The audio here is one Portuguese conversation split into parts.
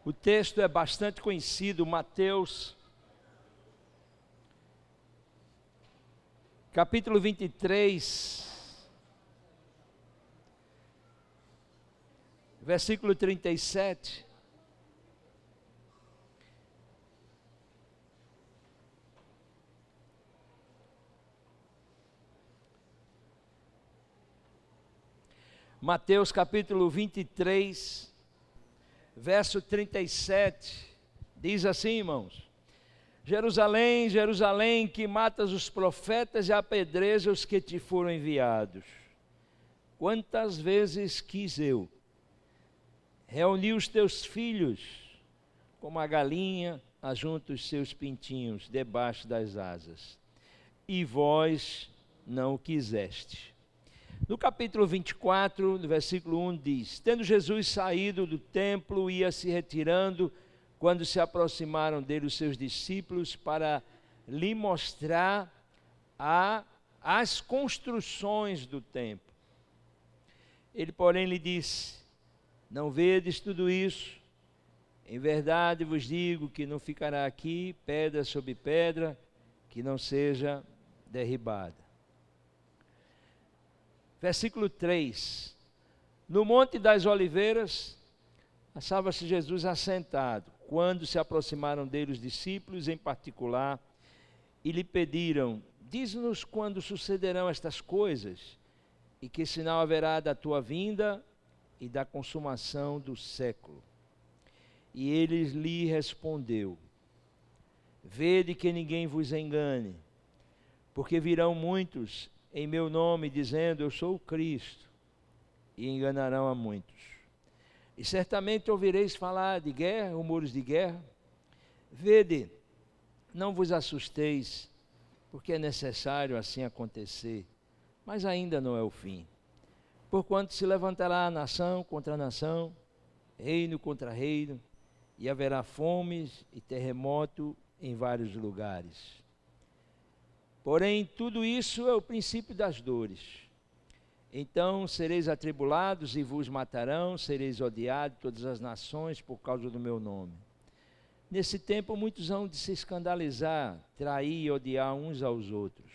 O texto é bastante conhecido, Mateus, capítulo 23, versículo 37. Mateus capítulo 23, verso 37, diz assim, irmãos: Jerusalém, Jerusalém, que matas os profetas e apedrejas os que te foram enviados. Quantas vezes quis eu reunir os teus filhos, como a galinha ajunta os seus pintinhos debaixo das asas, e vós não o quiseste. No capítulo 24, no versículo 1 diz: Tendo Jesus saído do templo, ia se retirando, quando se aproximaram dele os seus discípulos para lhe mostrar as construções do templo. Ele, porém, lhe disse: Não vedes tudo isso? Em verdade vos digo que não ficará aqui pedra sobre pedra que não seja derribada. Versículo 3: No Monte das Oliveiras, achava-se Jesus assentado, quando se aproximaram dele os discípulos em particular, e lhe pediram: Diz-nos quando sucederão estas coisas, e que sinal haverá da tua vinda e da consumação do século. E ele lhe respondeu: Vede que ninguém vos engane, porque virão muitos em meu nome, dizendo: Eu sou o Cristo, e enganarão a muitos. E certamente ouvireis falar de guerra, rumores de guerra. Vede, não vos assusteis, porque é necessário assim acontecer, mas ainda não é o fim. Porquanto se levantará nação contra nação, reino contra reino, e haverá fomes e terremoto em vários lugares. Porém, tudo isso é o princípio das dores. Então sereis atribulados e vos matarão, sereis odiados de todas as nações por causa do meu nome. Nesse tempo muitos hão de se escandalizar, trair e odiar uns aos outros.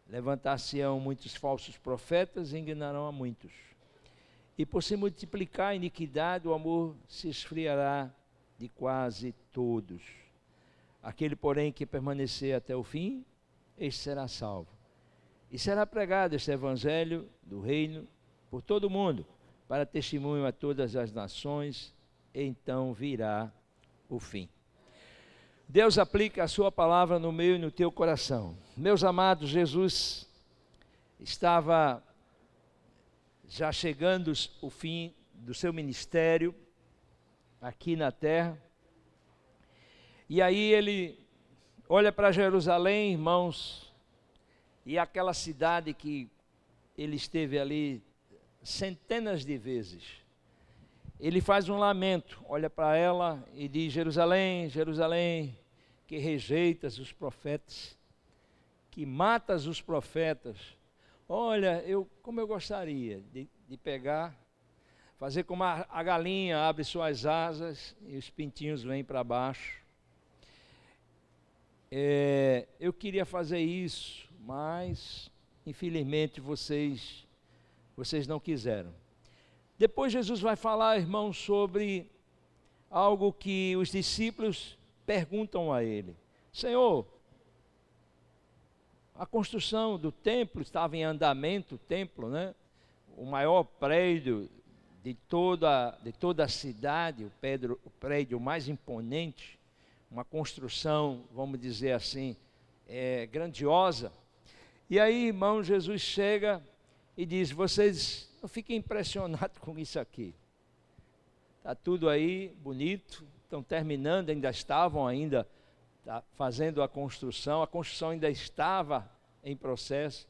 Levantar-se-ão muitos falsos profetas e enganarão a muitos. E por se multiplicar a iniquidade, o amor se esfriará de quase todos. Aquele, porém, que permanecer até o fim, este será salvo. E será pregado este evangelho do reino por todo o mundo, para testemunho a todas as nações, e então virá o fim. Deus aplica a sua palavra no meu e no teu coração. Meus amados, Jesus estava já chegando o fim do seu ministério aqui na terra. E aí ele olha para Jerusalém, irmãos, e aquela cidade que ele esteve ali centenas de vezes. Ele faz um lamento, olha para ela e diz: Jerusalém, Jerusalém, que rejeitas os profetas, que matas os profetas. Olha, como eu gostaria de pegar, fazer como a galinha abre suas asas e os pintinhos vêm para baixo. Eu queria fazer isso, mas infelizmente vocês não quiseram. Depois Jesus vai falar, irmãos, sobre algo que os discípulos perguntam a ele: Senhor, a construção do templo estava em andamento, o templo, né? O maior prédio de toda a cidade, o prédio mais imponente, uma construção, vamos dizer assim, grandiosa. E aí, irmão, Jesus chega e diz: vocês não fiquem impressionados com isso aqui. Está tudo aí bonito, estão terminando, estavam fazendo a construção ainda estava em processo.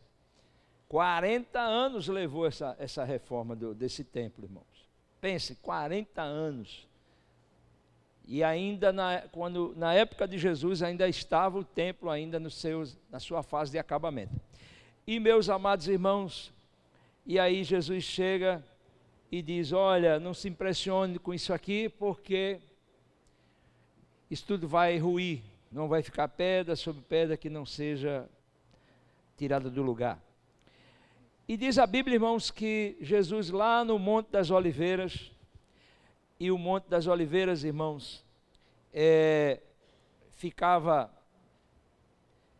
40 anos levou essa reforma desse templo, irmãos. Pense, 40 anos. E ainda na época de Jesus ainda estava o templo ainda na sua fase de acabamento. E meus amados irmãos, e aí Jesus chega e diz: olha, não se impressione com isso aqui, porque isso tudo vai ruir, não vai ficar pedra sobre pedra que não seja tirada do lugar. E diz a Bíblia, irmãos, que Jesus lá no Monte das Oliveiras, e o Monte das Oliveiras, irmãos, ficava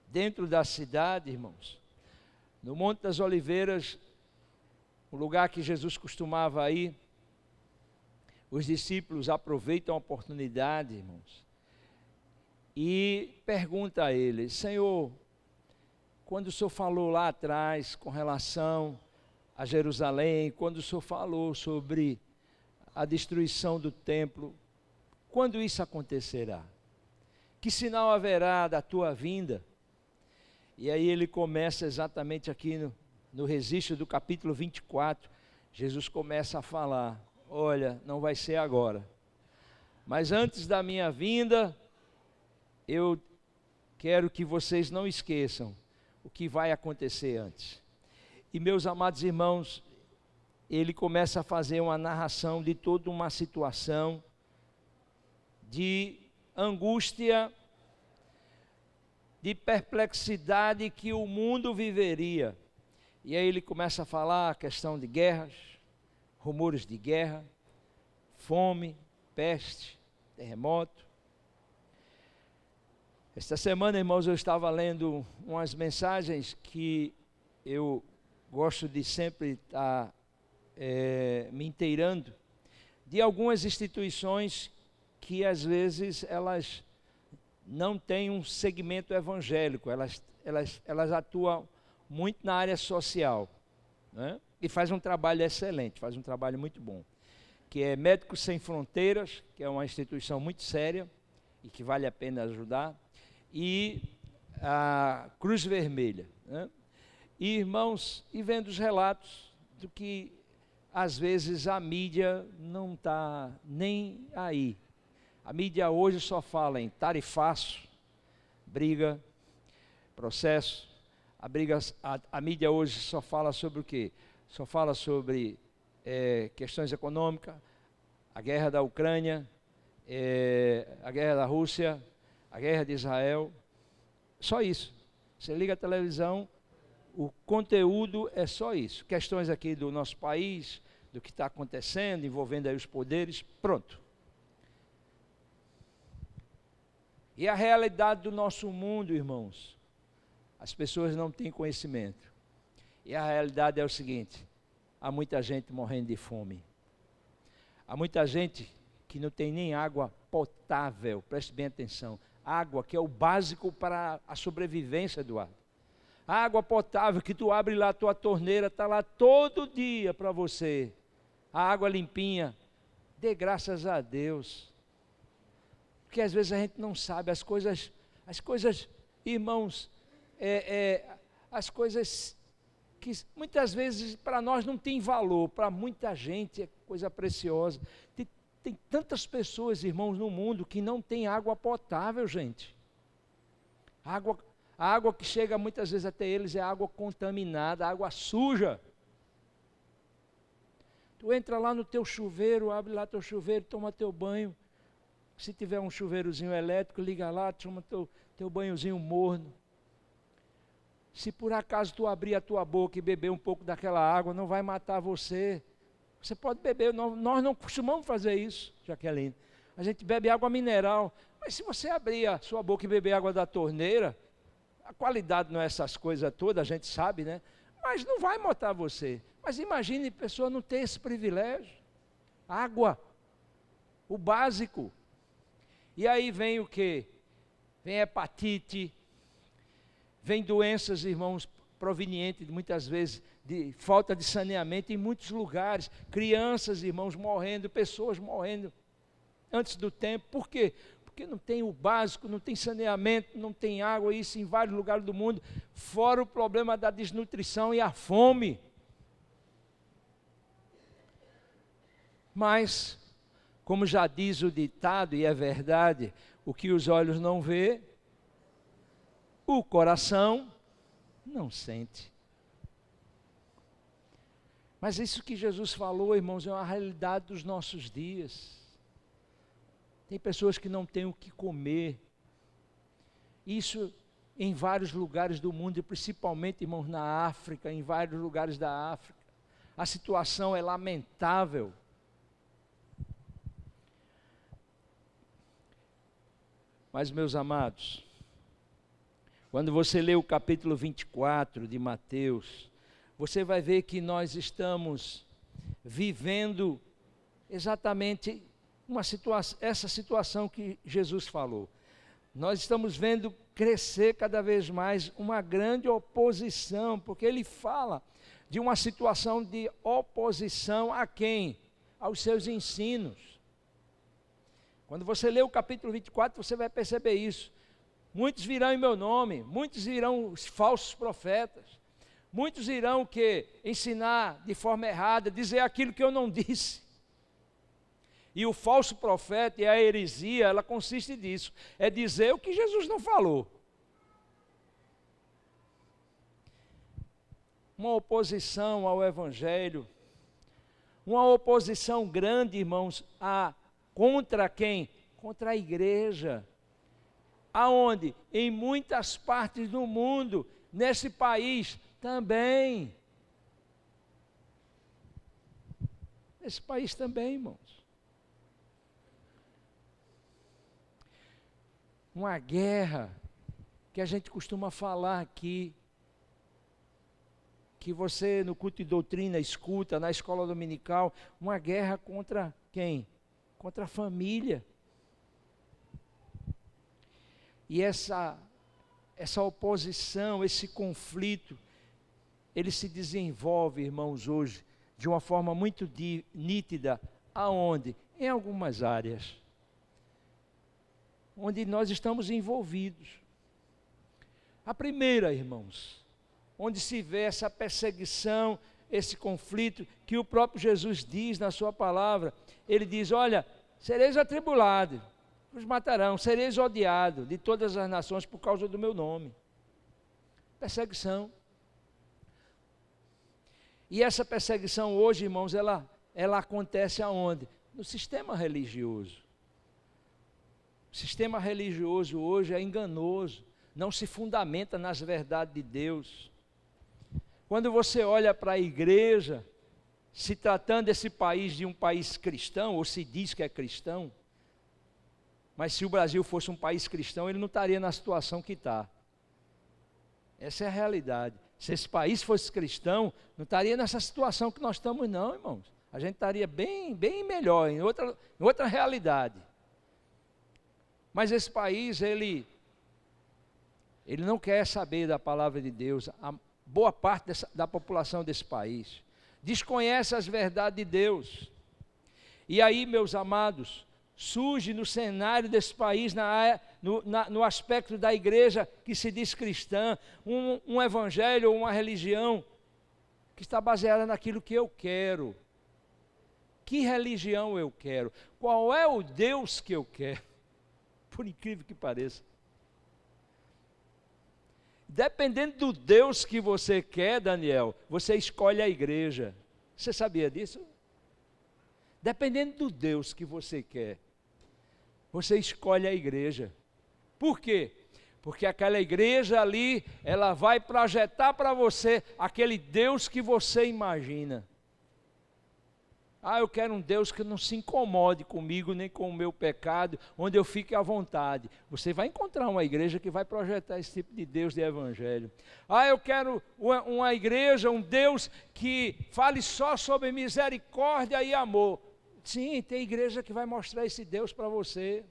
dentro da cidade, irmãos. No Monte das Oliveiras, o lugar que Jesus costumava ir, os discípulos aproveitam a oportunidade, irmãos, e pergunta a ele: Senhor, quando o Senhor falou lá atrás com relação a Jerusalém, quando o Senhor falou sobre a destruição do templo, quando isso acontecerá? Que sinal haverá da tua vinda? E aí ele começa exatamente aqui no registro do capítulo 24, Jesus começa a falar: olha, não vai ser agora, mas antes da minha vinda, eu quero que vocês não esqueçam o que vai acontecer antes. E meus amados irmãos, ele começa a fazer uma narração de toda uma situação de angústia, de perplexidade que o mundo viveria. E aí ele começa a falar a questão de guerras, rumores de guerra, fome, peste, terremoto. Esta semana, irmãos, eu estava lendo umas mensagens que eu gosto de sempre estar me inteirando de algumas instituições que às vezes elas não têm um segmento evangélico, elas atuam muito na área social, né? E faz um trabalho excelente, faz um trabalho muito bom, que é Médicos Sem Fronteiras, que é uma instituição muito séria e que vale a pena ajudar, e a Cruz Vermelha, né? E irmãos, e vendo os relatos do que às vezes a mídia não está nem aí. A mídia hoje só fala em tarifaço, briga, processo. A mídia hoje só fala sobre o quê? Só fala sobre questões econômicas, a guerra da Ucrânia, a guerra da Rússia, a guerra de Israel. Só isso. Você liga a televisão, o conteúdo é só isso. Questões aqui do nosso país, do que está acontecendo, envolvendo aí os poderes, pronto. E a realidade do nosso mundo, irmãos, as pessoas não têm conhecimento. E a realidade é o seguinte: há muita gente morrendo de fome. Há muita gente que não tem nem água potável, preste bem atenção. Água que é o básico para a sobrevivência do ar. Água potável que tu abre lá a tua torneira, está lá todo dia para você. A água limpinha. Dê graças a Deus. Porque às vezes a gente não sabe as coisas, irmãos, as coisas que muitas vezes para nós não tem valor, para muita gente é coisa preciosa. Tem tantas pessoas, irmãos, no mundo que não tem água potável, gente. A água que chega muitas vezes até eles é água contaminada, água suja. Tu entra lá no teu chuveiro, abre lá teu chuveiro, toma teu banho. Se tiver um chuveirozinho elétrico, liga lá, toma teu banhozinho morno. Se por acaso tu abrir a tua boca e beber um pouco daquela água, não vai matar você. Você pode beber, nós não costumamos fazer isso, Jaqueline. A gente bebe água mineral, mas se você abrir a sua boca e beber água da torneira, a qualidade não é essas coisas todas, a gente sabe, né? Mas não vai matar você. Mas imagine a pessoa não ter esse privilégio. Água, o básico. E aí vem o quê? Vem hepatite, vem doenças, irmãos, provenientes muitas vezes de falta de saneamento em muitos lugares. Crianças, irmãos, morrendo, pessoas morrendo antes do tempo. Por quê? Porque não tem o básico, não tem saneamento, não tem água, isso em vários lugares do mundo. Fora o problema da desnutrição e a fome. Mas, como já diz o ditado, e é verdade, o que os olhos não vê, o coração não sente. Mas isso que Jesus falou, irmãos, é uma realidade dos nossos dias. Tem pessoas que não têm o que comer. Isso em vários lugares do mundo, e principalmente, irmãos, na África, em vários lugares da África. A situação é lamentável. Mas, meus amados, quando você lê o capítulo 24 de Mateus, você vai ver que nós estamos vivendo exatamente essa situação que Jesus falou. Nós estamos vendo crescer cada vez mais uma grande oposição, porque ele fala de uma situação de oposição a quem? Aos seus ensinos. Quando você lê o capítulo 24, você vai perceber isso. Muitos virão em meu nome, muitos irão os falsos profetas, muitos irão ensinar de forma errada, dizer aquilo que eu não disse. E o falso profeta e a heresia, ela consiste nisso, é dizer o que Jesus não falou. Uma oposição ao Evangelho, uma oposição grande, irmãos, contra quem? Contra a igreja. Aonde? Em muitas partes do mundo, nesse país também. Nesse país também, irmãos. Uma guerra que a gente costuma falar aqui, que você no culto de doutrina escuta, na escola dominical, uma guerra contra quem? Contra a família. E essa oposição, esse conflito, ele se desenvolve, irmãos, hoje, de uma forma muito nítida. Aonde? Em algumas áreas, onde nós estamos envolvidos. A primeira, irmãos, onde se vê essa perseguição, esse conflito, que o próprio Jesus diz na sua palavra, ele diz, olha, sereis atribulados, os matarão, sereis odiados de todas as nações por causa do meu nome. Perseguição. E essa perseguição hoje, irmãos, ela acontece aonde? No sistema religioso. O sistema religioso hoje é enganoso, não se fundamenta nas verdades de Deus. Quando você olha para a igreja, se tratando desse país de um país cristão, ou se diz que é cristão, mas se o Brasil fosse um país cristão, ele não estaria na situação que está. Essa é a realidade. Se esse país fosse cristão, não estaria nessa situação que nós estamos não, irmãos. A gente estaria bem melhor, em outra realidade. Mas esse país, ele não quer saber da palavra de Deus. A boa parte da população desse país desconhece as verdades de Deus. E aí, meus amados, surge no cenário desse país, no aspecto da igreja que se diz cristã, um evangelho ou uma religião que está baseada naquilo que eu quero. Que religião eu quero? Qual é o Deus que eu quero? Por incrível que pareça. Dependendo do Deus que você quer, Daniel, você escolhe a igreja. Você sabia disso? Dependendo do Deus que você quer, você escolhe a igreja. Por quê? Porque aquela igreja ali, ela vai projetar para você aquele Deus que você imagina. Eu quero um Deus que não se incomode comigo, nem com o meu pecado, onde eu fique à vontade. Você vai encontrar uma igreja que vai projetar esse tipo de Deus de evangelho. Eu quero uma igreja, um Deus que fale só sobre misericórdia e amor. Sim, tem igreja que vai mostrar esse Deus para você.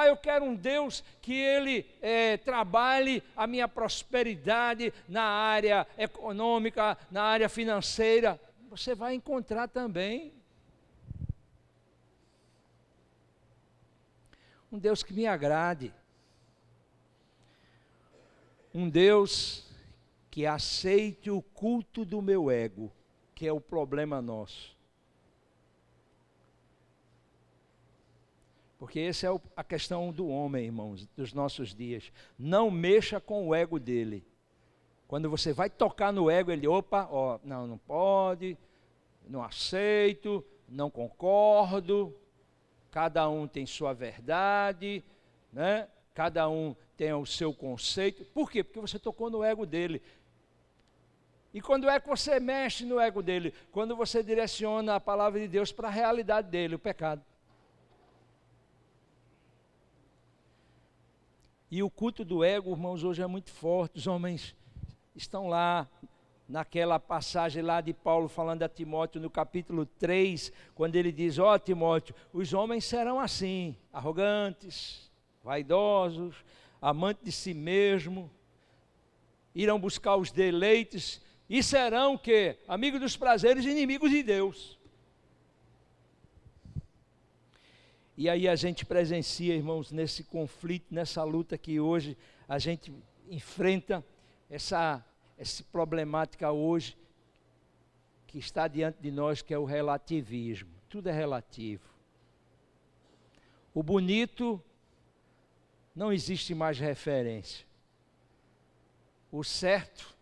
Eu quero um Deus que Ele trabalhe a minha prosperidade na área econômica, na área financeira. Você vai encontrar também um Deus que me agrade, um Deus que aceite o culto do meu ego, que é o problema nosso. Porque essa é a questão do homem, irmãos, dos nossos dias. Não mexa com o ego dele. Quando você vai tocar no ego, ele, não pode, não aceito, não concordo. cada um tem sua verdade, né? Cada um tem o seu conceito. Por quê? Porque você tocou no ego dele. E quando é que você mexe no ego dele? Quando você direciona a palavra de Deus para a realidade dele, o pecado. E o culto do ego, irmãos, hoje é muito forte. Os homens estão lá, naquela passagem lá de Paulo falando a Timóteo no capítulo 3, quando ele diz, ó Timóteo, os homens serão assim, arrogantes, vaidosos, amantes de si mesmo, irão buscar os deleites e serão o quê? Amigos dos prazeres e inimigos de Deus. E aí a gente presencia, irmãos, nesse conflito, nessa luta que hoje a gente enfrenta, essa problemática hoje que está diante de nós, que é o relativismo. Tudo é relativo. O bonito, não existe mais referência. O certo,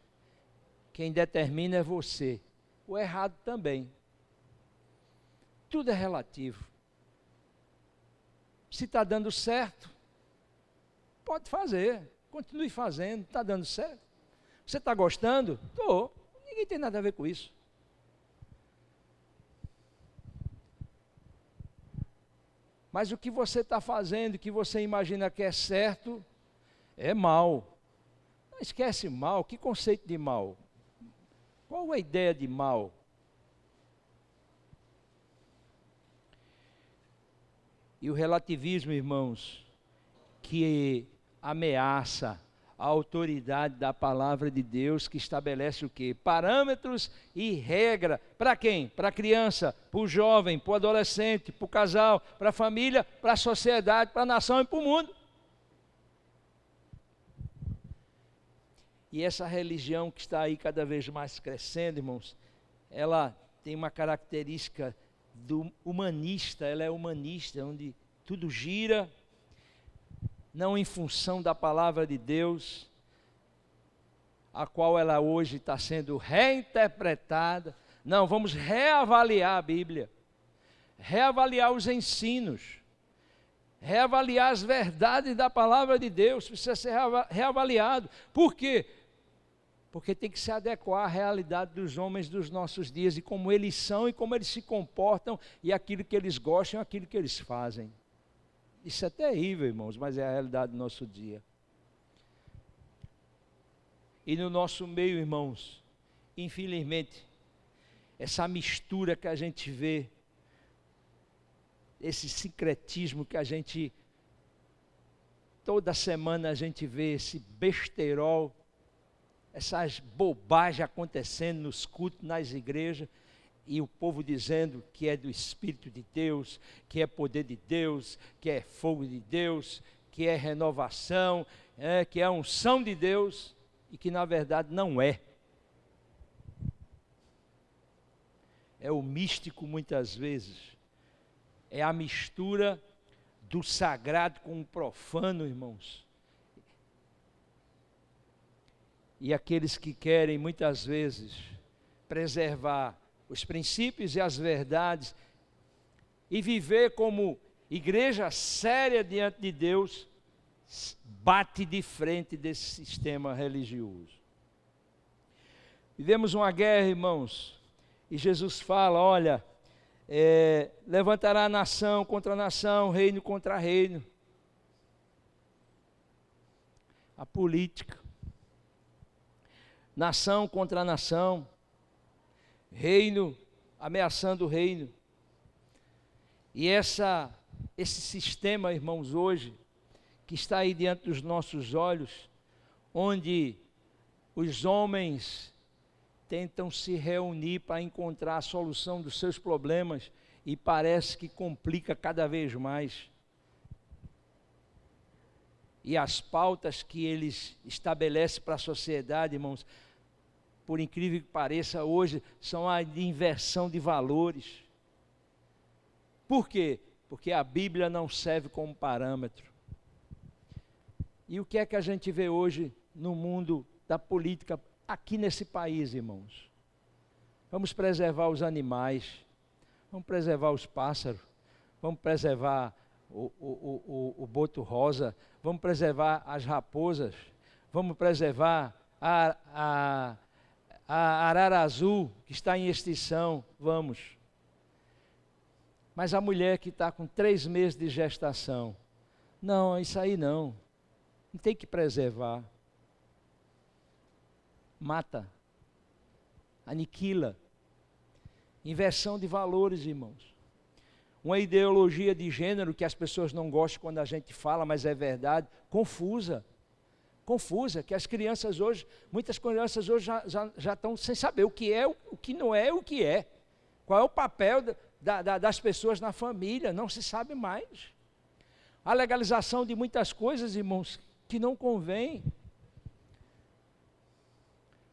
quem determina é você. O errado também. Tudo é relativo. Se está dando certo, pode fazer, continue fazendo, está dando certo. Você está gostando? Estou. Ninguém tem nada a ver com isso. Mas o que você está fazendo, o que você imagina que é certo, é mal. Não esquece mal, que conceito de mal? Qual a ideia de mal? E o relativismo, irmãos, que ameaça a autoridade da palavra de Deus, que estabelece o quê? Parâmetros e regra. Para quem? Para a criança, para o jovem, para o adolescente, para o casal, para a família, para a sociedade, para a nação e para o mundo. E essa religião que está aí cada vez mais crescendo, irmãos, ela tem uma característica do humanista, ela é humanista, onde tudo gira, não em função da palavra de Deus, a qual ela hoje está sendo reinterpretada. Não, vamos reavaliar a Bíblia, reavaliar os ensinos, reavaliar as verdades da palavra de Deus, precisa ser reavaliado. Por quê? Porque tem que se adequar à realidade dos homens dos nossos dias e como eles são e como eles se comportam e aquilo que eles gostam e aquilo que eles fazem. Isso é terrível, irmãos, mas é a realidade do nosso dia. E no nosso meio, irmãos, infelizmente, essa mistura que a gente vê, esse sincretismo que a gente, toda semana a gente vê esse besterol, essas bobagens acontecendo nos cultos, nas igrejas, e o povo dizendo que é do Espírito de Deus, que é poder de Deus, que é fogo de Deus, que é renovação, que é a unção de Deus, e que na verdade não é. É o místico muitas vezes, é a mistura do sagrado com o profano, irmãos. E aqueles que querem muitas vezes preservar os princípios e as verdades e viver como igreja séria diante de Deus, bate de frente desse sistema religioso. Vivemos uma guerra, irmãos, e Jesus fala, olha, levantará nação contra nação, reino contra reino. A política. Nação contra nação, reino ameaçando o reino. E esse sistema, irmãos, hoje, que está aí diante dos nossos olhos, onde os homens tentam se reunir para encontrar a solução dos seus problemas e parece que complica cada vez mais. E as pautas que eles estabelecem para a sociedade, irmãos, por incrível que pareça, hoje são a de inversão de valores. Por quê? Porque a Bíblia não serve como parâmetro. E o que é que a gente vê hoje no mundo da política aqui nesse país, irmãos? Vamos preservar os animais, vamos preservar os pássaros, vamos preservar o boto rosa, vamos preservar as raposas, vamos preservar a arara azul, que está em extinção, vamos. Mas a mulher que está com 3 meses de gestação, não, isso aí não tem que preservar. Mata, aniquila. Inversão de valores, irmãos. Uma ideologia de gênero que as pessoas não gostam quando a gente fala, mas é verdade, confusa, que as crianças hoje, muitas crianças hoje já estão sem saber o que é, o que não é, o que é. Qual é o papel das pessoas na família, não se sabe mais. A legalização de muitas coisas, irmãos, que não convém.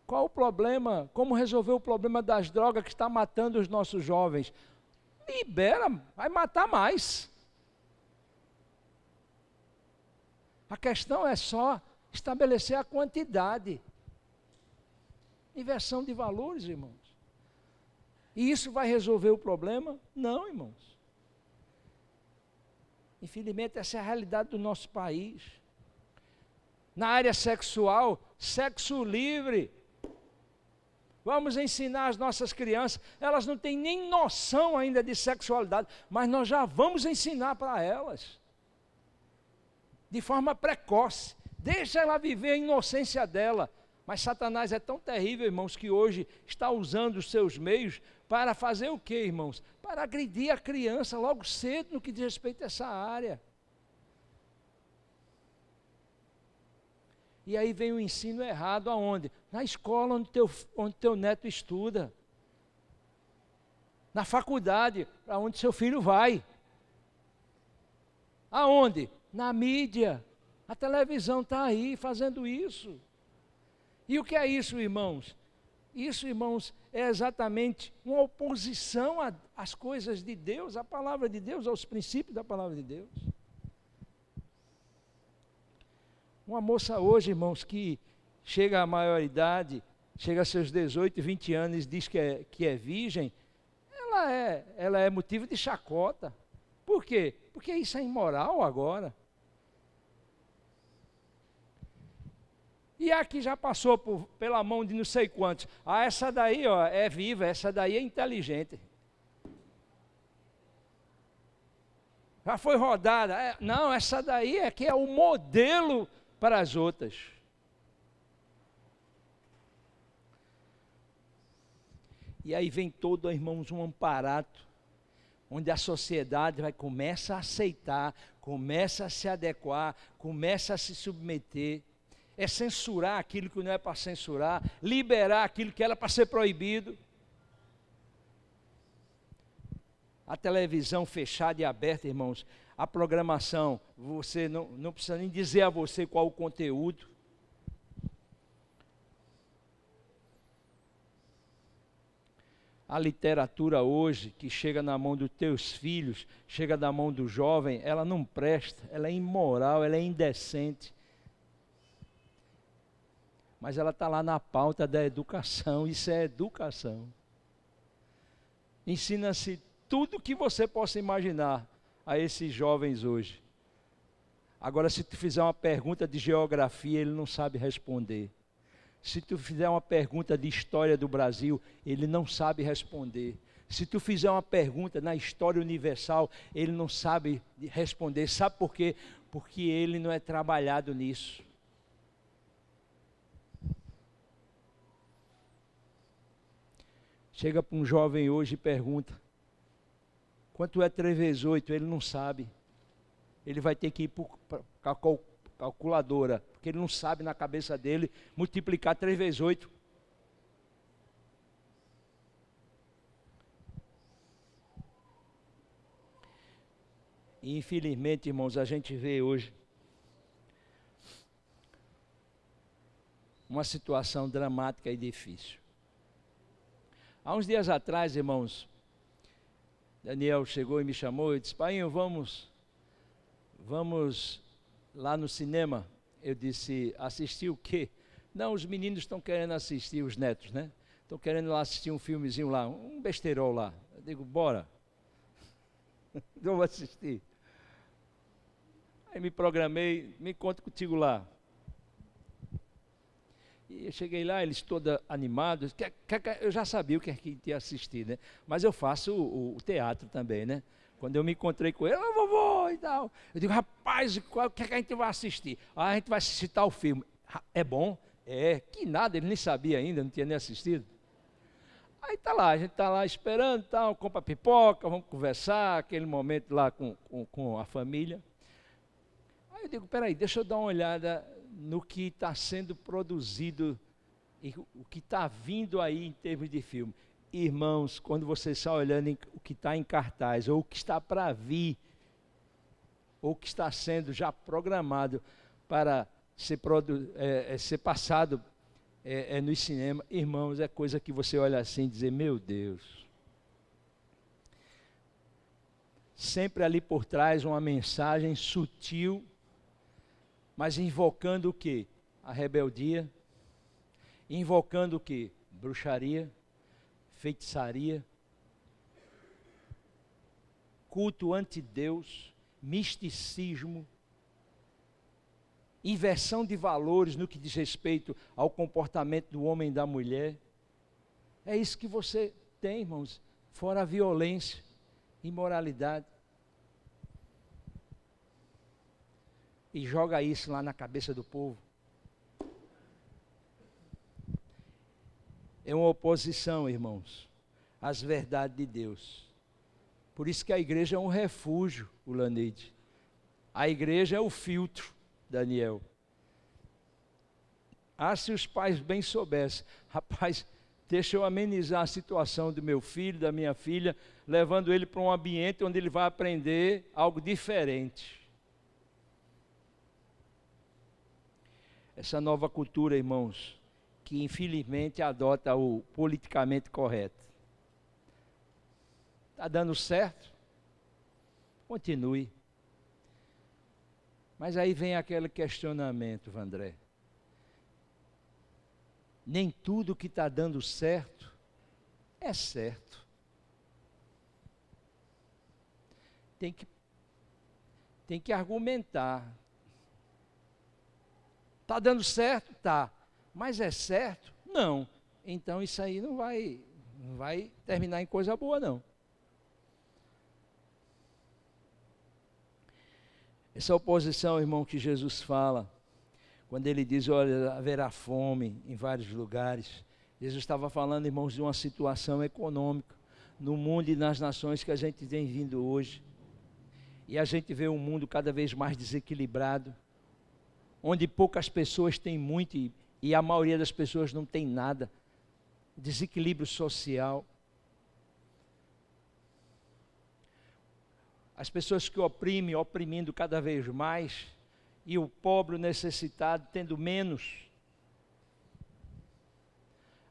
Qual o problema? Como resolver o problema das drogas que está matando os nossos jovens? Libera, vai matar mais. A questão é só estabelecer a quantidade. Inversão de valores, irmãos. E isso vai resolver o problema? Não, irmãos. Infelizmente, essa é a realidade do nosso país. Na área sexual, sexo livre. Vamos ensinar as nossas crianças, elas não têm nem noção ainda de sexualidade, mas nós já vamos ensinar para elas, de forma precoce, deixa ela viver a inocência dela. Mas Satanás é tão terrível, irmãos, que hoje está usando os seus meios para fazer o quê, irmãos? Para agredir a criança logo cedo no que diz respeito a essa área. E aí vem o ensino errado aonde? Na escola onde teu neto estuda. Na faculdade, para onde seu filho vai. Aonde? Na mídia. A televisão está aí fazendo isso. E o que é isso, irmãos? Isso, irmãos, é exatamente uma oposição às coisas de Deus, à palavra de Deus, aos princípios da palavra de Deus. Uma moça hoje, irmãos, que chega à maioridade, chega a seus 18, 20 anos e diz que é virgem, ela é motivo de chacota. Por quê? Porque isso é imoral agora. E a que já passou pela mão de não sei quantos. Ah, essa daí ó, é viva, essa daí é inteligente. Já foi rodada. Não, essa daí é que é o modelo para as outras. E aí vem todo, irmãos, um amparato, onde a sociedade começa a aceitar, começa a se adequar, começa a se submeter. É censurar aquilo que não é para censurar, liberar aquilo que era para ser proibido. A televisão fechada e aberta, irmãos, a programação, você não precisa nem dizer a você qual o conteúdo. A literatura hoje, que chega na mão dos teus filhos, chega na mão do jovem, ela não presta, ela é imoral, ela é indecente. Mas ela está lá na pauta da educação, isso é educação. Ensina-se tudo que você possa imaginar a esses jovens hoje. Agora, se tu fizer uma pergunta de geografia, ele não sabe responder. Se tu fizer uma pergunta de história do Brasil, ele não sabe responder. Se tu fizer uma pergunta na história universal, ele não sabe responder. Sabe por quê? Porque ele não é trabalhado nisso. Chega para um jovem hoje e pergunta, quanto é 3 vezes 8? Ele não sabe. Ele vai ter que ir para a calculadora, porque ele não sabe na cabeça dele multiplicar 3 vezes 8. E infelizmente, irmãos, a gente vê hoje uma situação dramática e difícil. Há uns dias atrás, irmãos, Daniel chegou e me chamou e disse, Painho, vamos lá no cinema. Eu disse, assistir o quê? Não, os meninos estão querendo assistir, os netos, né? Estão querendo lá assistir um filmezinho lá, um besteirol lá. Eu digo, bora. Então eu vou assistir. Aí me programei, me encontro contigo lá. E eu cheguei lá, eles todos animados. Eu já sabia o que é que ia assistir, né? Mas eu faço o teatro também, né? Quando eu me encontrei com ele, vovô e tal. Eu digo, rapaz, o que é que a gente vai assistir? Ah, a gente vai assistir tal filme. É bom? É, que nada, ele nem sabia ainda, não tinha nem assistido. Aí tá lá, a gente tá lá esperando, tal, compra pipoca, vamos conversar, aquele momento lá com a família. Aí eu digo, peraí, deixa eu dar uma olhada no que está sendo produzido e o que está vindo aí em termos de filme. Irmãos, quando você está olhando o que está em cartaz, ou o que está para vir, ou o que está sendo já programado para ser passado no cinema, irmãos, é coisa que você olha assim e diz, meu Deus. Sempre ali por trás uma mensagem sutil, mas invocando o quê? A rebeldia, invocando o quê? Bruxaria, feitiçaria, culto anti-Deus, misticismo, inversão de valores no que diz respeito ao comportamento do homem e da mulher. É isso que você tem, irmãos, fora a violência, imoralidade. E joga isso lá na cabeça do povo. É uma oposição, irmãos, às verdades de Deus. Por isso que a igreja é um refúgio, o Laneide. A igreja é o filtro, Daniel. Ah, se os pais bem soubessem, rapaz, deixa eu amenizar a situação do meu filho, da minha filha, levando ele para um ambiente onde ele vai aprender algo diferente. Essa nova cultura, irmãos, que infelizmente adota o politicamente correto. Está dando certo? Continue. Mas aí vem aquele questionamento, Vandré. Nem tudo que está dando certo é certo. Tem que argumentar. Está dando certo? Tá. Mas é certo? Não. Então isso aí não vai terminar em coisa boa, não. Essa oposição, irmão, que Jesus fala, quando ele diz, olha, haverá fome em vários lugares. Jesus estava falando, irmãos, de uma situação econômica no mundo e nas nações que a gente tem vindo hoje. E a gente vê um mundo cada vez mais desequilibrado, onde poucas pessoas têm muito e a maioria das pessoas não tem nada. Desequilíbrio social. As pessoas que oprimem, oprimindo cada vez mais, e o pobre, o necessitado, tendo menos.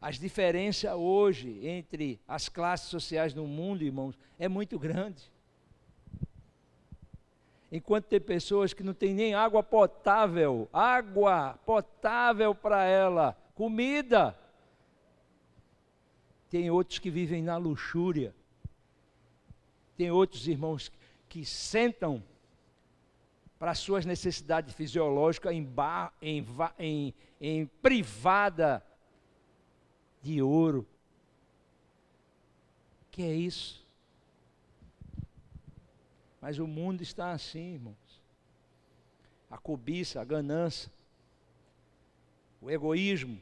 As diferenças hoje entre as classes sociais no mundo, irmãos, é muito grande. Enquanto tem pessoas que não têm nem água potável para ela, comida. Tem outros que vivem na luxúria. Tem outros irmãos que sentam para suas necessidades fisiológicas em privada de ouro. Que é isso? Mas o mundo está assim, irmãos. A cobiça, a ganância, o egoísmo.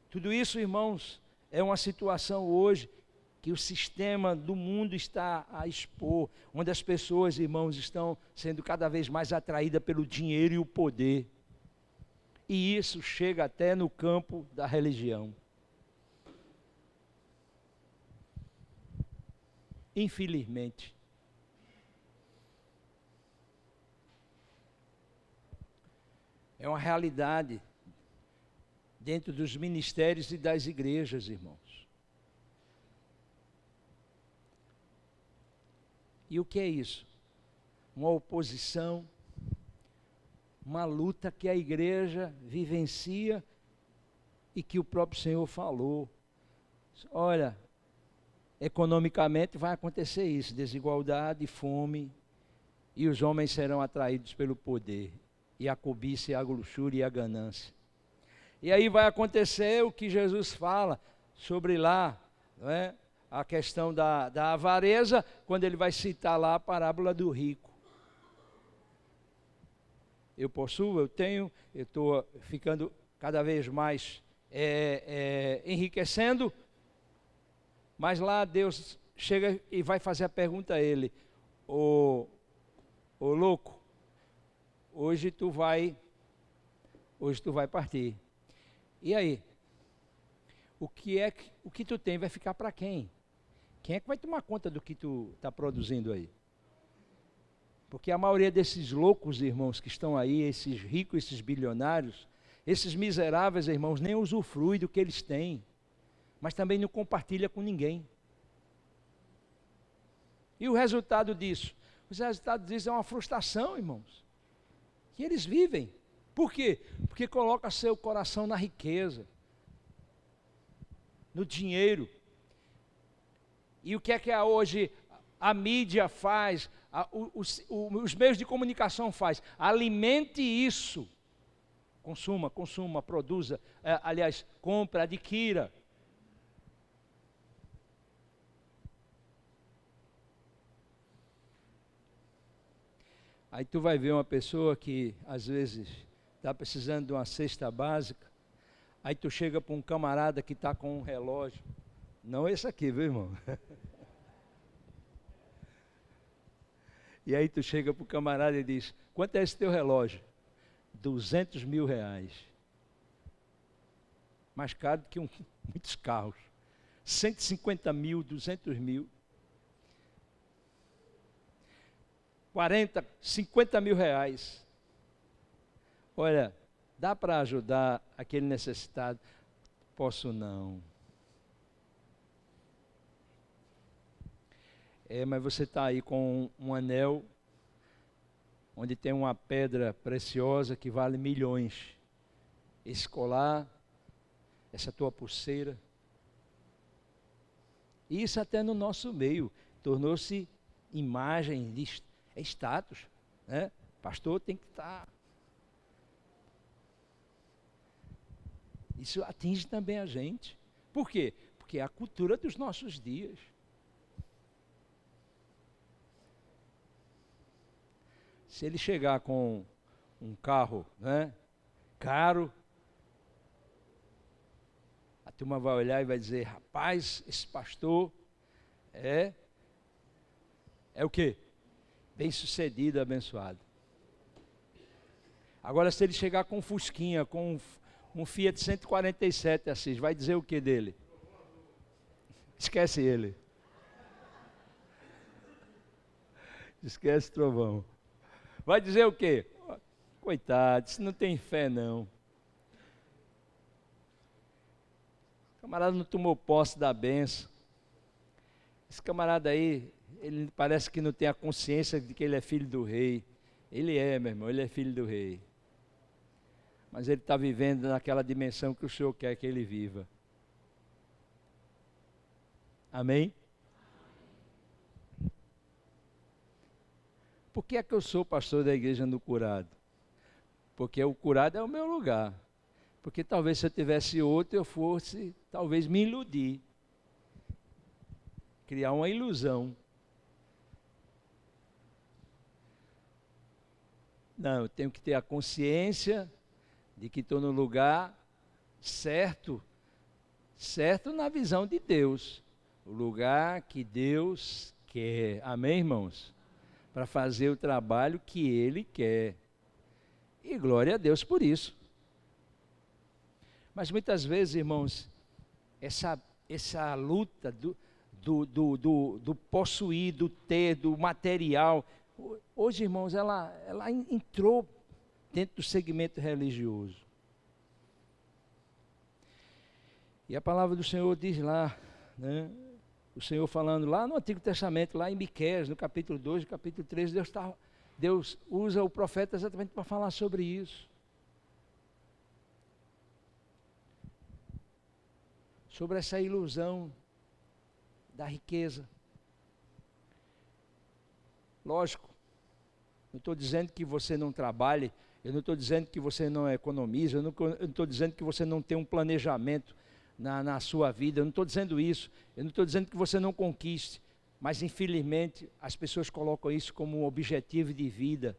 Tudo isso, irmãos, é uma situação hoje que o sistema do mundo está a expor, onde as pessoas, irmãos, estão sendo cada vez mais atraídas pelo dinheiro e o poder. E isso chega até no campo da religião. Infelizmente. É uma realidade dentro dos ministérios e das igrejas, irmãos. E o que é isso? Uma oposição, uma luta que a igreja vivencia e que o próprio Senhor falou. Olha, economicamente vai acontecer isso, desigualdade, fome, e os homens serão atraídos pelo poder, e a cobiça, e a luxúria e a ganância. E aí vai acontecer o que Jesus fala sobre lá, não é? A questão da avareza, quando ele vai citar lá a parábola do rico. Eu possuo, eu tenho, eu estou ficando cada vez mais enriquecendo, mas lá Deus chega e vai fazer a pergunta a ele: ô louco, hoje tu vai partir. E aí? O que tu tem vai ficar para quem? Quem é que vai tomar conta do que tu está produzindo aí? Porque a maioria desses loucos, irmãos, que estão aí, esses ricos, esses bilionários, esses miseráveis, irmãos, nem usufruem do que eles têm, mas também não compartilha com ninguém. E o resultado disso? Os resultados disso é uma frustração, irmãos, que eles vivem. Por quê? Porque coloca seu coração na riqueza, no dinheiro. E o que é hoje a mídia faz, os meios de comunicação faz? Alimente isso. Consuma, produza, aliás, compra, adquira. Aí tu vai ver uma pessoa que às vezes está precisando de uma cesta básica, aí tu chega para um camarada que está com um relógio, não esse aqui, viu, irmão? E aí tu chega para o camarada e diz: quanto é esse teu relógio? 200 mil reais. Mais caro do que muitos carros. 150 mil, 200 mil. 40, 50 mil reais. Olha, dá para ajudar aquele necessitado? Posso não. Mas você está aí com um anel onde tem uma pedra preciosa que vale milhões. Esse colar, essa tua pulseira. Isso até no nosso meio tornou-se imagem de status, né? Pastor tem que estar. Isso atinge também a gente. Por quê? Porque é a cultura dos nossos dias. Se ele chegar com um carro, né, caro, a turma vai olhar e vai dizer: rapaz, esse pastor é o quê? Bem-sucedido, abençoado. Agora, se ele chegar com um Fusquinha, com um Fiat 147, Assis, vai dizer o que dele? Esquece ele. Esquece trovão. Vai dizer o quê? Coitado, isso não tem fé não. O camarada não tomou posse da bênção. Esse camarada aí, ele parece que não tem a consciência de que ele é filho do rei. Ele é, meu irmão, ele é filho do rei. Mas ele está vivendo naquela dimensão que o Senhor quer que ele viva. Amém? Por que é que eu sou pastor da igreja no Curado? Porque o Curado é o meu lugar. Porque talvez se eu tivesse outro, eu fosse, talvez me iludir. Criar uma ilusão. Não, eu tenho que ter a consciência de que estou no lugar certo, certo na visão de Deus. O lugar que Deus quer. Amém, irmãos? Para fazer o trabalho que Ele quer. E glória a Deus por isso. Mas muitas vezes, irmãos, essa luta do possuir, do ter, do material, hoje, irmãos, ela entrou dentro do segmento religioso. E a palavra do Senhor diz lá, né? O Senhor falando lá no Antigo Testamento, lá em Miqueias, no capítulo 2, no capítulo 3, Deus usa o profeta exatamente para falar sobre isso. Sobre essa ilusão da riqueza. Lógico, não estou dizendo que você não trabalhe, eu não estou dizendo que você não economize, eu não estou dizendo que você não tem um planejamento na sua vida, eu não estou dizendo isso, eu não estou dizendo que você não conquiste, mas infelizmente as pessoas colocam isso como um objetivo de vida,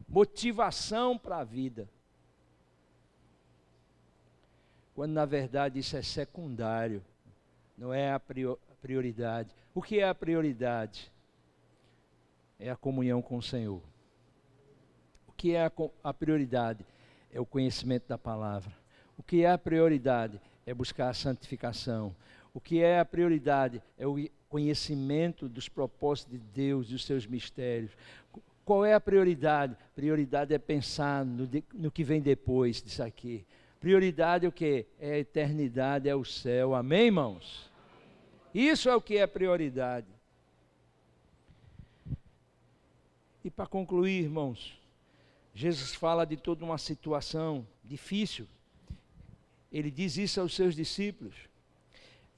motivação para a vida, quando na verdade isso é secundário, não é a prioridade. O que é a prioridade? É a comunhão com o Senhor. O que é a prioridade? É o conhecimento da palavra. O que é a prioridade? É buscar a santificação. O que é a prioridade? É o conhecimento dos propósitos de Deus, dos seus mistérios. Qual é a prioridade? Prioridade é pensar no que vem depois disso aqui. Prioridade é o quê? É a eternidade, é o céu. Amém, irmãos? Isso é o que é prioridade. E para concluir, irmãos, Jesus fala de toda uma situação difícil. Ele diz isso aos seus discípulos.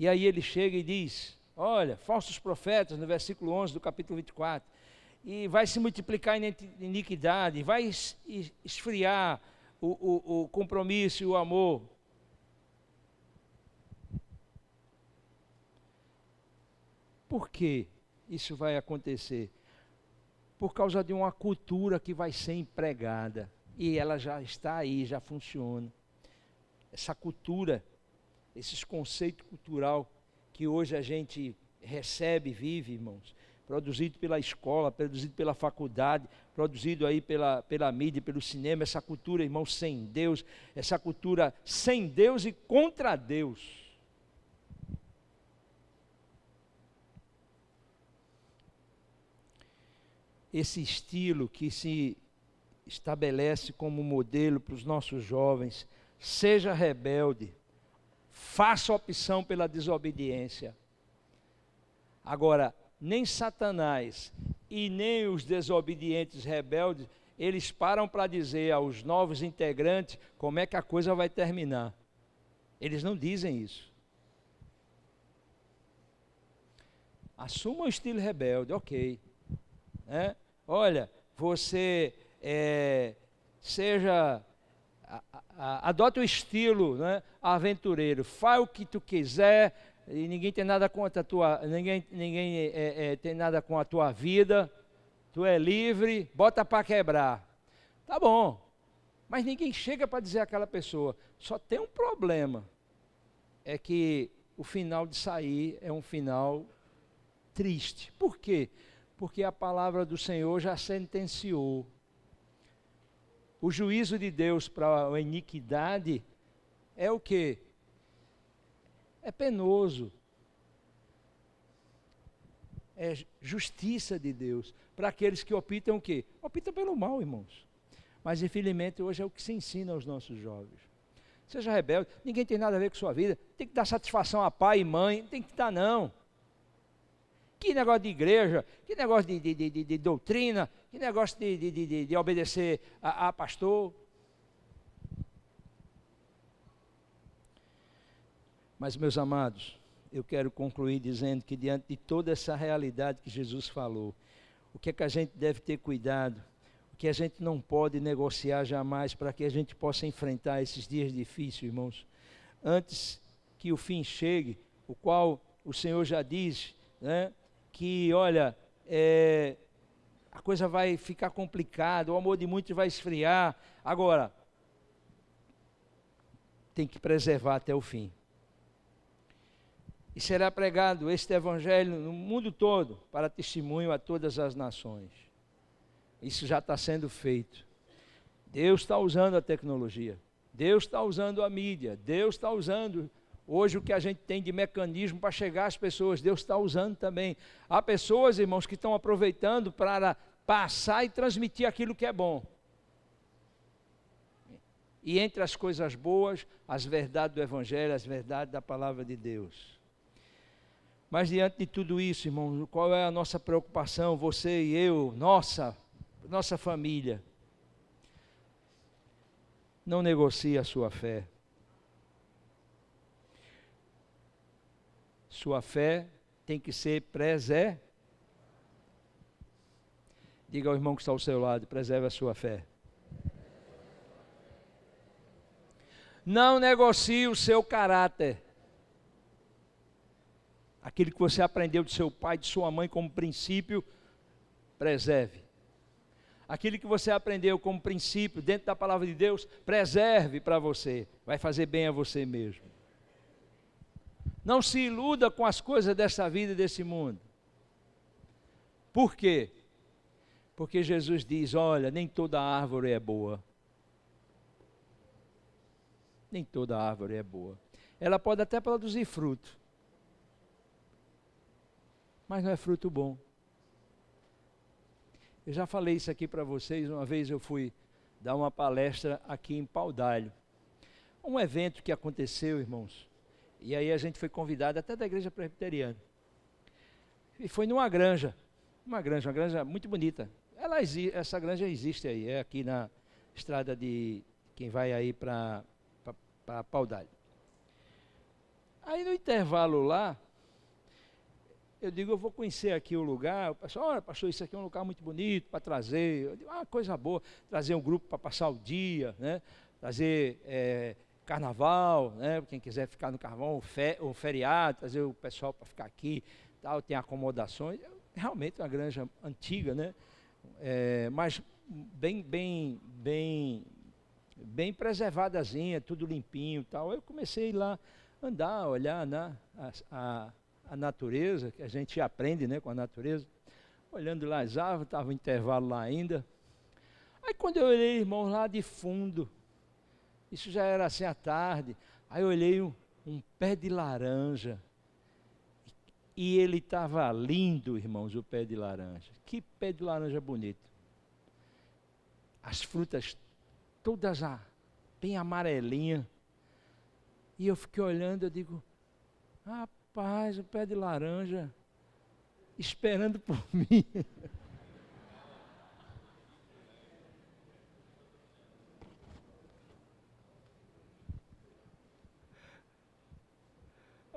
E aí ele chega e diz, olha, falsos profetas, no versículo 11 do capítulo 24, e vai se multiplicar a iniquidade, vai esfriar o compromisso e o amor. Por que isso vai acontecer? Por causa de uma cultura que vai ser empregada, e ela já está aí, já funciona. Essa cultura, esses conceitos cultural que hoje a gente recebe, vive, irmãos, produzido pela escola, produzido pela faculdade, produzido aí pela mídia, pelo cinema, essa cultura, irmãos, sem Deus, essa cultura sem Deus e contra Deus. Esse estilo que se estabelece como modelo para os nossos jovens, seja rebelde, faça opção pela desobediência. Agora, nem Satanás e nem os desobedientes rebeldes, eles param para dizer aos novos integrantes como é que a coisa vai terminar. Eles não dizem isso. Assuma o estilo rebelde, ok. Olha, você adote o estilo, né, aventureiro, faz o que tu quiser, e ninguém tem nada contra a tua, ninguém tem nada com a tua vida, tu é livre, bota para quebrar. Tá bom, mas ninguém chega para dizer àquela pessoa, só tem um problema, é que o final de sair é um final triste. Por quê? Porque a palavra do Senhor já sentenciou. O juízo de Deus para a iniquidade é o quê? É penoso. É justiça de Deus para aqueles que optam o quê? Optam pelo mal, irmãos. Mas infelizmente hoje é o que se ensina aos nossos jovens. Seja rebelde, ninguém tem nada a ver com sua vida, tem que dar satisfação a pai e mãe, não tem que dar não. Que negócio de igreja, que negócio de doutrina, que negócio de obedecer a pastor. Mas, meus amados, eu quero concluir dizendo que diante de toda essa realidade que Jesus falou, o que é que a gente deve ter cuidado, o que a gente não pode negociar jamais para que a gente possa enfrentar esses dias difíceis, irmãos, antes que o fim chegue, o qual o Senhor já diz, né? Que, olha, a coisa vai ficar complicada, o amor de muitos vai esfriar. Agora, tem que preservar até o fim. E será pregado este evangelho no mundo todo, para testemunho a todas as nações. Isso já está sendo feito. Deus está usando a tecnologia, Deus está usando a mídia, Deus está usando hoje o que a gente tem de mecanismo para chegar às pessoas, Deus está usando também. Há pessoas, irmãos, que estão aproveitando para passar e transmitir aquilo que é bom. E entre as coisas boas, as verdades do Evangelho, as verdades da palavra de Deus. Mas diante de tudo isso, irmãos, qual é a nossa preocupação, você e eu, nossa família? Não negocie a sua fé. Sua fé tem que ser preservada. Diga ao irmão que está ao seu lado, preserve a sua fé. Não negocie o seu caráter. Aquilo que você aprendeu de seu pai, de sua mãe como princípio, preserve. Aquilo que você aprendeu como princípio dentro da palavra de Deus, preserve para você. Vai fazer bem a você mesmo. Não se iluda com as coisas dessa vida e desse mundo. Por quê? Porque Jesus diz, olha, nem toda árvore é boa. Nem toda árvore é boa. Ela pode até produzir fruto, mas não é fruto bom. Eu já falei isso aqui para vocês, uma vez eu fui dar uma palestra aqui em Pau d'Alho. Um evento que aconteceu, irmãos, e aí a gente foi convidado até da igreja presbiteriana. E foi numa granja, uma granja muito bonita. Essa granja existe aí, é aqui na estrada de quem vai aí para Pau d'Alho. Aí no intervalo lá, eu digo, eu vou conhecer aqui o lugar. O pessoal, olha, pastor, isso aqui é um lugar muito bonito para trazer. Eu digo, coisa boa, trazer um grupo para passar o dia, né? Trazer carnaval, né? Quem quiser ficar no carnaval, o feriado, trazer o pessoal para ficar aqui, tal, tem acomodações. Realmente uma granja antiga, né? Mas bem preservadazinha, tudo limpinho e tal. Eu comecei lá a andar, olhar, né? A natureza, que a gente aprende, né, com a natureza, olhando lá as árvores, estava o intervalo lá ainda. Aí quando eu olhei, irmão, lá de fundo, isso já era assim à tarde, aí eu olhei um pé de laranja, e ele estava lindo, irmãos, o pé de laranja. Que pé de laranja bonito. As frutas todas bem amarelinhas. E eu fiquei olhando, eu digo, rapaz, o pé de laranja, esperando por mim.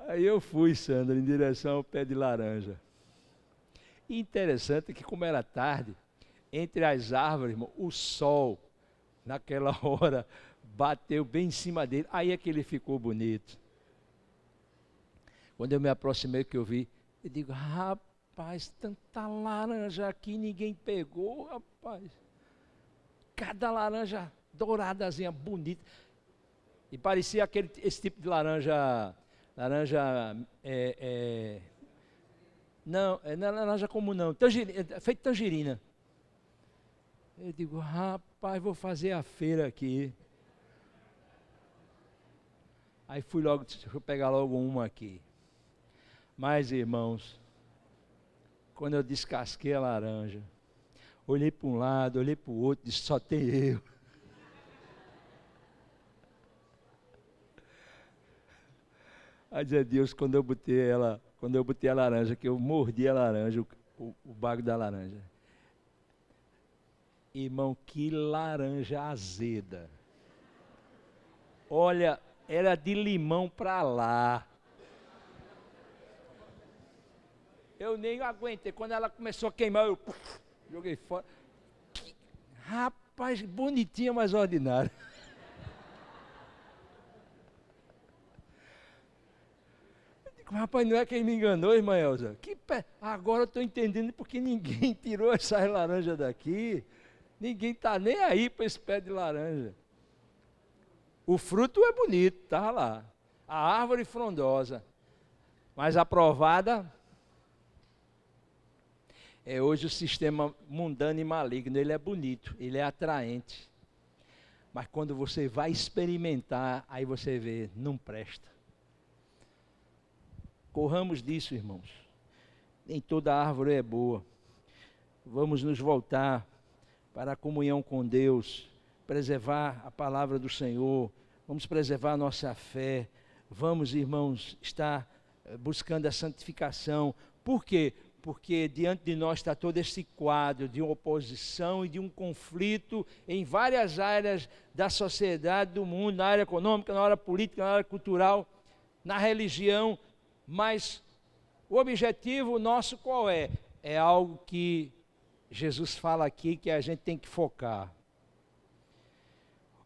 Aí eu fui, Sandra, em direção ao pé de laranja. E interessante que como era tarde, entre as árvores, irmão, o sol, naquela hora, bateu bem em cima dele. Aí é que ele ficou bonito. Quando eu me aproximei, que eu vi, eu digo, rapaz, tanta laranja aqui, ninguém pegou, rapaz. Cada laranja douradazinha, bonita. E parecia esse tipo de laranja, não é laranja comum não, feito tangerina. Eu digo, rapaz, vou fazer a feira aqui. Aí fui logo, deixa eu pegar logo uma aqui. Mas, irmãos, quando eu descasquei a laranja, olhei para um lado, olhei para o outro, disse, só tem eu. Aí dizia Deus, quando eu botei a laranja, que eu mordi a laranja, o bago da laranja. Irmão, que laranja azeda. Olha, era de limão para lá. Eu nem aguentei. Quando ela começou a queimar, eu joguei fora. Rapaz, bonitinha, mas ordinária. Eu digo, rapaz, não é quem me enganou, irmã Elza? Agora eu estou entendendo porque ninguém tirou essas laranjas daqui. Ninguém está nem aí para esse pé de laranja. O fruto é bonito, estava lá. A árvore frondosa. Mas aprovada... hoje o sistema mundano e maligno, ele é bonito, ele é atraente. Mas quando você vai experimentar, aí você vê, não presta. Corramos disso, irmãos. Nem toda árvore é boa. Vamos nos voltar para a comunhão com Deus, preservar a palavra do Senhor, vamos preservar a nossa fé. Vamos, irmãos, estar buscando a santificação. Por quê? Porque diante de nós está todo esse quadro de uma oposição e de um conflito em várias áreas da sociedade, do mundo, na área econômica, na área política, na área cultural, na religião, mas O objetivo nosso qual é? É algo que Jesus fala aqui que a gente tem que focar.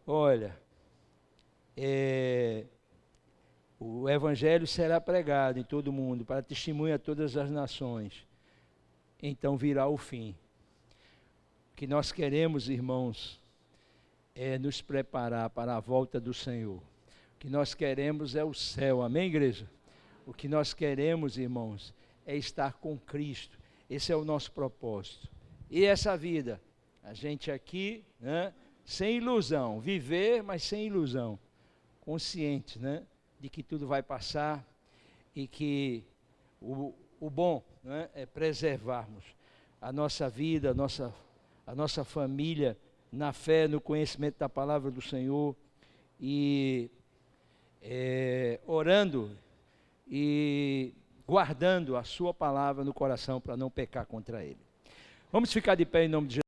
Olha, o evangelho será pregado em todo o mundo, para testemunha a todas as nações. Então virá o fim. O que nós queremos, irmãos, é nos preparar para a volta do Senhor. O que nós queremos é o céu, amém, igreja? O que nós queremos, irmãos, é estar com Cristo. Esse é o nosso propósito. E essa vida, a gente aqui, né, sem ilusão, viver, mas sem ilusão, consciente, né, de que tudo vai passar e que o bom, né, é preservarmos a nossa vida, a nossa família na fé, no conhecimento da palavra do Senhor e orando e guardando a sua palavra no coração para não pecar contra Ele. Vamos ficar de pé em nome de Jesus.